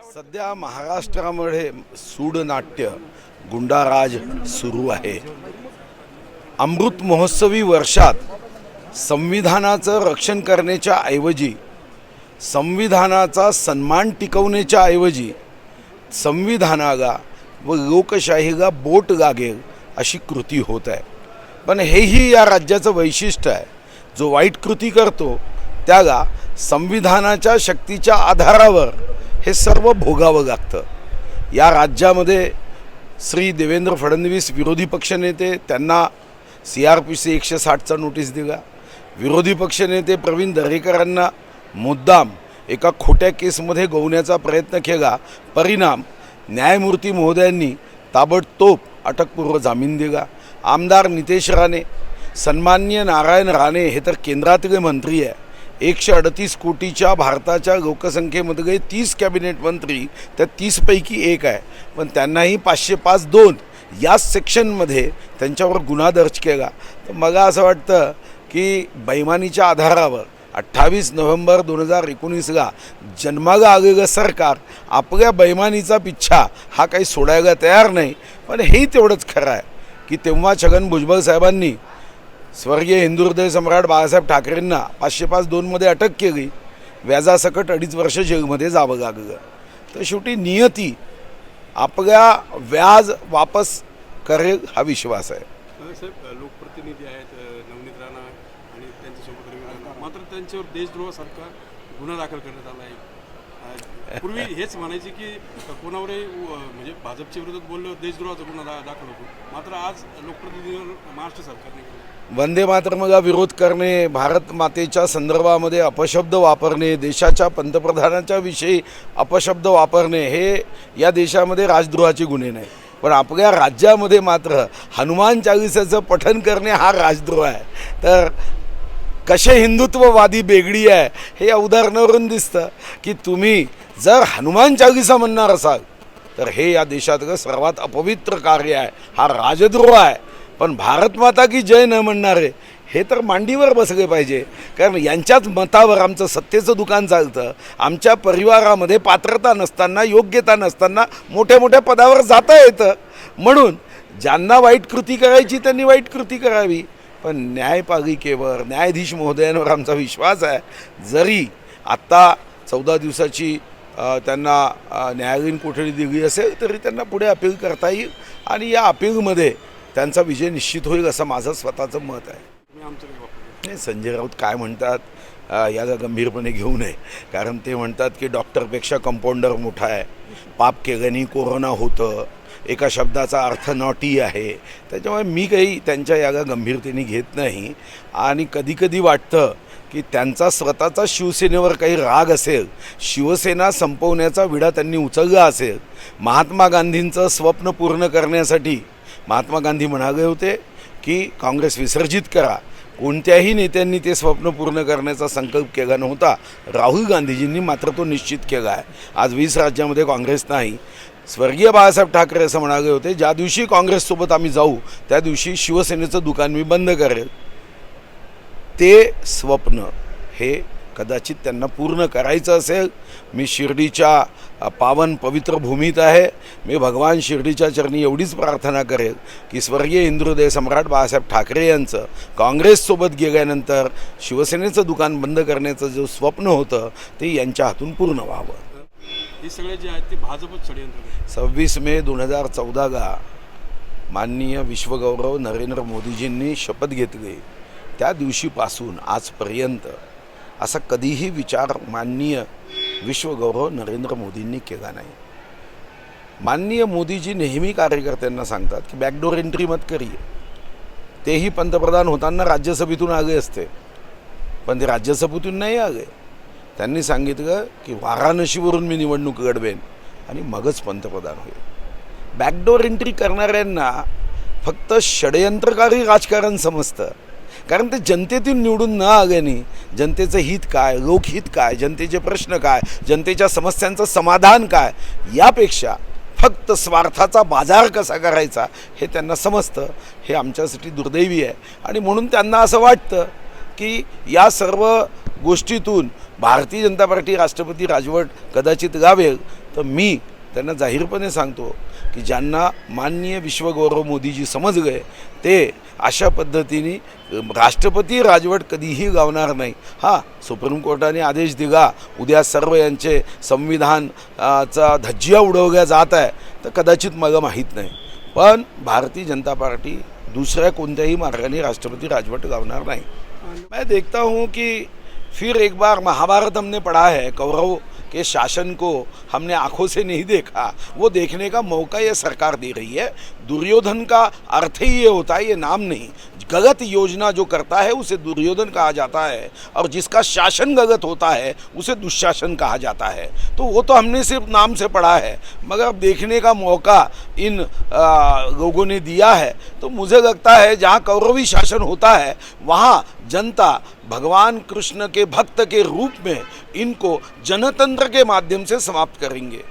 सध्या महाराष्ट्रामध्ये सूडनाट्य गुंडाराज सुरू आहे। अमृत महोत्सवी वर्षात संविधानाचं रक्षण करण्याच्या ऐवजी, संविधानाचा सन्मान टिकवण्याच्या ऐवजी संविधानागा व लोकशाहीगा बोट गागेल अशी कृती होत आहे। पण हेही या राज्याचं वैशिष्ट्य आहे। जो वाईट कृती करतो त्याला संविधानाच्या शक्तीच्या आधारावर हे सर्व भोगावं लागतं। या राज्यामध्ये श्री देवेंद्र फडणवीस विरोधी पक्षनेते, त्यांना CRPC 160चा नोटीस दिला। विरोधी पक्षनेते प्रवीण दरेकरांना मुद्दाम एका खोट्या केसमध्ये गवण्याचा प्रयत्न केला। परिणाम न्यायमूर्ती महोदयांनी ताबडतोब अटकपूर्व जामीन दिला। आमदार नितेश राणे, सन्माननीय नारायण राणे हे तर केंद्रातले मंत्री आहे। 138 कोटीच्या भारताच्या लोकसंख्येमध्ये 30 कॅबिनेट मंत्री, त्या 30 पैकी एक आहे। पण त्यांनाही 505(2) या सेक्शनमध्ये त्यांच्यावर गुन्हा दर्ज केला। तर मला असं वाटतं की बैमानीच्या आधारावर 28 नोव्हेंबर 2019ला जन्माला आलेलं सरकार आपल्या बैमानीचा पिच्छा हा काही सोडायला तयार नाही। पण हेही तेवढंच खरं आहे की तेव्हा छगन भुजबळ साहेबांनी स्वर्गीय हिंदू हृदय सम्राट बाळासाहेब ठाकरेंना 505(2) मध्ये अटक केली। व्याजासकट 2.5 वर्ष जेलमध्ये जावं लागलं। तर शेवटी नियती आपल्या व्याज वापस करेल हा विश्वास आहे। साहेब, लोकप्रतिनिधी आहेत नवनीत राणा आणि त्यांच्यासोबत रवी राणा, मात्र त्यांच्यावर देशद्रोहासारखा गुन्हा दाखल करण्यात आला आहे। पूर्वी हेच म्हणायचे की कोणावरही म्हणजे भाजपच्या विरोधात बोलल्यावर देशद्रोहाचा गुन्हा दाखल होतो, मात्र आज लोकप्रतिनिधीवर महाराष्ट्र सरकारने केला। वंदे मातरमला विरोध करणे, भारत मातेच्या संदर्भामध्ये अपशब्द वापरणे, देशाच्या पंतप्रधानांच्या विषयी अपशब्द वापरणे हे या देशामध्ये राजद्रोहाचे गुन्हे नाही। पण आपल्या राज्यामध्ये मात्र हनुमान चालीसाचं पठण करणे हा राजद्रोह आहे। तर कसे हिंदुत्ववादी बेगडी आहे हे या उदाहरणावरून दिसतं की तुम्ही जर हनुमान चालीसा म्हणणार असाल तर हे या देशातलं सर्वात अपवित्र कार्य आहे, हा राजद्रोह आहे। पण भारत माता की जय न म्हणणारे हे तर मांडीवर बसले पाहिजे, कारण यांच्याच मतावर आमचं सत्तेचं दुकान चालतं। आमच्या परिवारामध्ये पात्रता नसताना, योग्यता नसताना मोठ्या मोठ्या पदावर जाता येतं। म्हणून ज्यांना वाईट कृती करायची त्यांनी वाईट कृती करावी, पण न्यायपालिकेवर, न्यायाधीश महोदयांवर आमचा विश्वास आहे। जरी आत्ता 14 दिवसाची त्यांना न्यायालयीन कोठडी दिली असेल तरी त्यांना पुढे अपील करता येईल आणि या अपीलमध्ये त्यांचा विजय निश्चित होईल असं माझं स्वतःचं मत आहे। संजय राऊत काय म्हणतात याला गंभीरपणे घेऊ नये, कारण ते म्हणतात की डॉक्टरपेक्षा कंपाऊंडर मोठा आहे, पाप केल्याने कोरोना होतं, एका शब्दाचा अर्थ नॉटी आहे। त्याच्यामुळे मी काही त्यांच्या याला गंभीरतेने घेत नाही। आणि कधीकधी वाटतं की त्यांचा स्वतःचा शिवसेनेवर काही राग असेल, शिवसेना संपवण्याचा विडा त्यांनी उचलला असेल। महात्मा गांधींचं स्वप्न पूर्ण करण्यासाठी महात्मा गांधी म्हणाले होते की काँग्रेस विसर्जित करा। कोणत्याही नेत्यांनी ते स्वप्न पूर्ण करण्याचा संकल्प केला नव्हता। राहुल गांधीजींनी मात्र तो निश्चित केला आहे। आज 20 राज्यामध्ये काँग्रेस नाही। स्वर्गीय बाळासाहेब ठाकरे असं म्हणाले होते, ज्या दिवशी काँग्रेससोबत आम्ही जाऊ त्या दिवशी शिवसेनेचं दुकान मी बंद करेल। ते स्वप्न हे कदाचित त्यांना पूर्ण करायचं असेल। मी शिर्डीच्या पावन पवित्र भूमीत आहे। मी भगवान शिर्डीच्या चरणी एवढीच प्रार्थना करेल की स्वर्गीय हिंदू हृदय सम्राट बाळासाहेब ठाकरे यांचं काँग्रेससोबत गेल्यानंतर शिवसेनेचं दुकान बंद करण्याचं जो स्वप्न होतं ते यांच्या हातून पूर्ण व्हावं। हे सगळे जे आहेत ते भाजपच षडयंत्र। 26 मे 2014ला माननीय विश्वगौरव नरेंद्र मोदीजींनी शपथ घेतली, त्या दिवशीपासून आजपर्यंत असा कधीही विचार माननीय विश्वगौरव नरेंद्र मोदींनी केला नाही। माननीय मोदीजी नेहमी कार्यकर्त्यांना सांगतात की बॅकडोर एंट्री मत करिये। तेही पंतप्रधान होताना राज्यसभेतून आले असते, पण ते राज्यसभेतून नाही आले। त्यांनी सांगितलं की वाराणसीवरून मी निवडणूक लढवेन आणि मगच पंतप्रधान होईल। बॅकडोर एंट्री करणाऱ्यांना फक्त षडयंत्रकारी राजकारण समजतं, कारण ते जनतेतून निवडून न आल्याने जनतेचं हित काय, लोकहित काय, जनतेचे प्रश्न काय, जनतेच्या समस्यांचं समाधान काय यापेक्षा फक्त स्वार्थाचा बाजार कसा करायचा हे त्यांना समजतं। हे आमच्यासाठी दुर्दैवी आहे आणि म्हणून त्यांना असं वाटतं की या सर्व गोष्टीतून भारतीय जनता पार्टी राष्ट्रपती राजवट कदाचित गावेल, तर मी त्यांना जाहीरपणे सांगतो की ज्यांना माननीय विश्वगौरव मोदीजी समजले ते अशा पद्धतीने राष्ट्रपती राजवट कधीही गावणार नाही. हां, सुप्रीम कोर्टाने आदेश दिला, उद्या सर्व यांचे संविधानचा धज्जिया उडवल्या जात आहे, तर कदाचित मला माहीत नाही. पण भारतीय जनता पार्टी दूसऱ्या कोणत्याही मार्गाने राष्ट्रपती राजवट गावणार नाही. मैं देखता हूँ कि फिर एक बार महाभारत हमने पढ़ा है, कौरव के शासन को हमने आंखों से नहीं देखा, वो देखने का मौका ये सरकार दे रही है. दुर्योधन का अर्थ ही ये होता है, ये नाम नहीं. गलत योजना जो करता है उसे दुर्योधन कहा जाता है, और जिसका शासन गलत होता है उसे दुशासन कहा जाता है. तो वो तो हमने सिर्फ नाम से पढ़ा है, मगर देखने का मौका इन लोगों ने दिया है. तो मुझे लगता है जहाँ कौरवी शासन होता है वहाँ जनता भगवान कृष्ण के भक्त के रूप में इनको जनतंत्र के माध्यम से समाप्त करेंगे.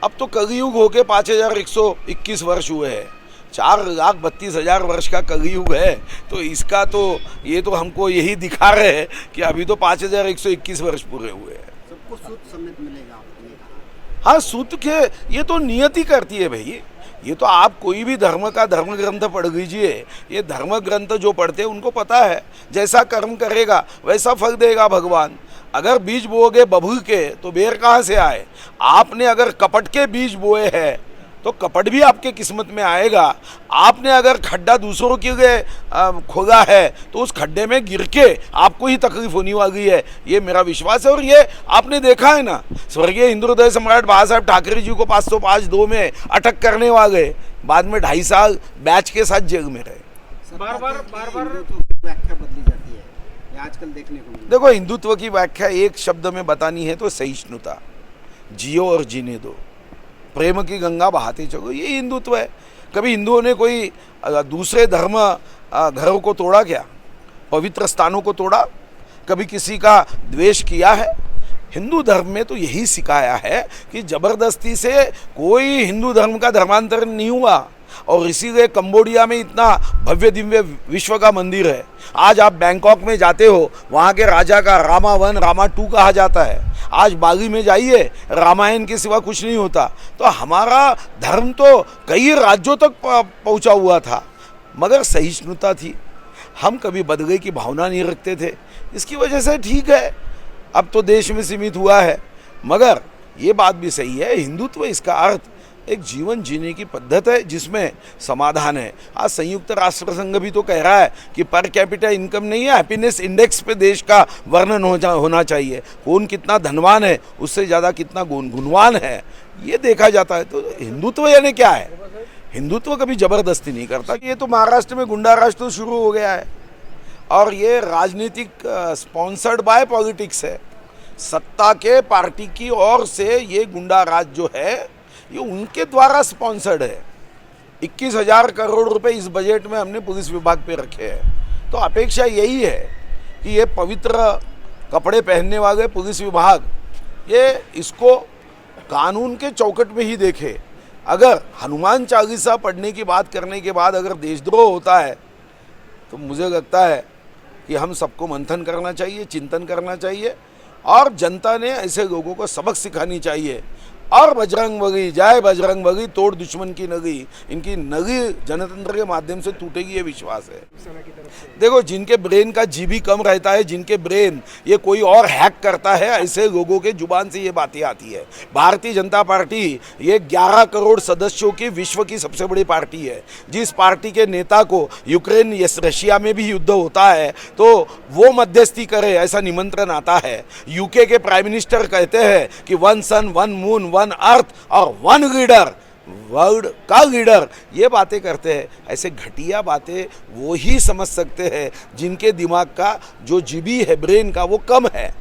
अब तो कलयुग होके 5121 वर्ष हुए हैं, 4,32,000 वर्ष का कलयुग है. तो इसका तो ये तो हमको यही दिखा रहे हैं कि अभी तो 5,121 वर्ष पूरे हुए हैं. सबको सूद समेत मिलेगा आपने कहा. हाँ, सूत के ये तो नियति करती है भाई. ये तो आप कोई भी धर्म का धर्म ग्रंथ पढ़ लीजिए, ये धर्म ग्रंथ जो पढ़ते हैं उनको पता है जैसा कर्म करेगा वैसा फल देगा भगवान. अगर बीज बोओगे बबूल के तो बेर कहाँ से आए. आपने अगर कपट के बीज बोए हैं तो कपट भी आपके किस्मत में आएगा. आपने अगर खड्डा दूसरों के लिए खोदा है तो उस खड्डे में गिर के आपको ही तकलीफ होने वाली है, ये मेरा विश्वास है. और ये आपने देखा है ना, स्वर्गीय हिंदू हृदय सम्राट बाला साहब ठाकरे जी को 505(2) में अटक करने वाले बाद में 2.5 साल बैच के साथ जेल में रहे. बार व्याख्या बदली जाती है, ये आजकल देखने को मिलता है. देखो, हिंदुत्व की व्याख्या एक शब्द में बतानी है तो सहिष्णुता. जियो और जीने दो, प्रेम की गंगा बहाते चलो, ये हिंदुत्व है. कभी हिंदुओं ने कोई दूसरे धर्म घरों को तोड़ा क्या, पवित्र स्थानों को तोड़ा, कभी किसी का द्वेष किया है. हिंदू धर्म में तो यही सिखाया है कि ज़बरदस्ती से कोई हिंदू धर्म का धर्मांतरण नहीं हुआ. और इसीलिए कंबोडिया में इतना भव्य दिव्य विश्व का मंदिर है. आज आप बैंकॉक में जाते हो, वहाँ के राजा का रामा 1 रामा 2 कहा जाता है. आज बागी में जाइए, रामायण के सिवा कुछ नहीं होता. तो हमारा धर्म तो कई राज्यों तक पहुँचा हुआ था, मगर सहिष्णुता थी. हम कभी बदले की भावना नहीं रखते थे. इसकी वजह से ठीक है, अब तो देश में सीमित हुआ है. मगर ये बात भी सही है, हिंदुत्व इसका अर्थ एक जीवन जीने की पद्धत है जिसमें समाधान है. आज संयुक्त राष्ट्र संघ भी तो कह रहा है कि पर कैपिटा इनकम नहीं है, हैप्पीनेस इंडेक्स पे देश का वर्णन होना चाहिए. कौन कितना धनवान है, उससे ज़्यादा कितना गुणवान है, ये देखा जाता है. तो हिंदुत्व यानी क्या है? हिंदुत्व कभी ज़बरदस्ती नहीं करता. ये तो महाराष्ट्र में गुंडा राज तो शुरू हो गया है, और ये राजनीतिक स्पॉन्सर्ड बाय पॉलिटिक्स है. सत्ता के पार्टी की ओर से ये गुंडा राज जो है ये उनके द्वारा स्पॉन्सर्ड है. 21,000 करोड़ रुपए इस बजट में हमने पुलिस विभाग पे रखे हैं. तो अपेक्षा यही है कि ये पवित्र कपड़े पहनने वाले पुलिस विभाग ये इसको कानून के चौकट में ही देखे. अगर हनुमान चालीसा पढ़ने की बात करने के बाद अगर देशद्रोह होता है तो मुझे लगता है कि हम सबको मंथन करना चाहिए, चिंतन करना चाहिए, और जनता ने ऐसे लोगों को सबक सिखानी चाहिए. और बजरंगबली, जय बजरंगबली, तोड़ दुश्मन की नगी. इनकी नगी जनतंत्र के माध्यम से टूटेगी, ये विश्वास है. देखो, जिनके ब्रेन का जीबी कम रहता है, जिनके ब्रेन ये कोई और हैक करता है, ऐसे लोगों के जुबान से ये बातें आती है. भारतीय जनता पार्टी ये 11 करोड़ सदस्यों की विश्व की सबसे बड़ी पार्टी है. जिस पार्टी के नेता को यूक्रेन रशिया में भी युद्ध होता है तो वो मध्यस्थी करे, ऐसा निमंत्रण आता है. यूके के प्राइम मिनिस्टर कहते हैं कि 1 सन 1 मून 1 अर्थ और 1 लीडर, वर्ल्ड का लीडर, ये बातें करते हैं. ऐसे घटिया बातें वो ही समझ सकते हैं जिनके दिमाग का जो जीबी है, ब्रेन का, वो कम है.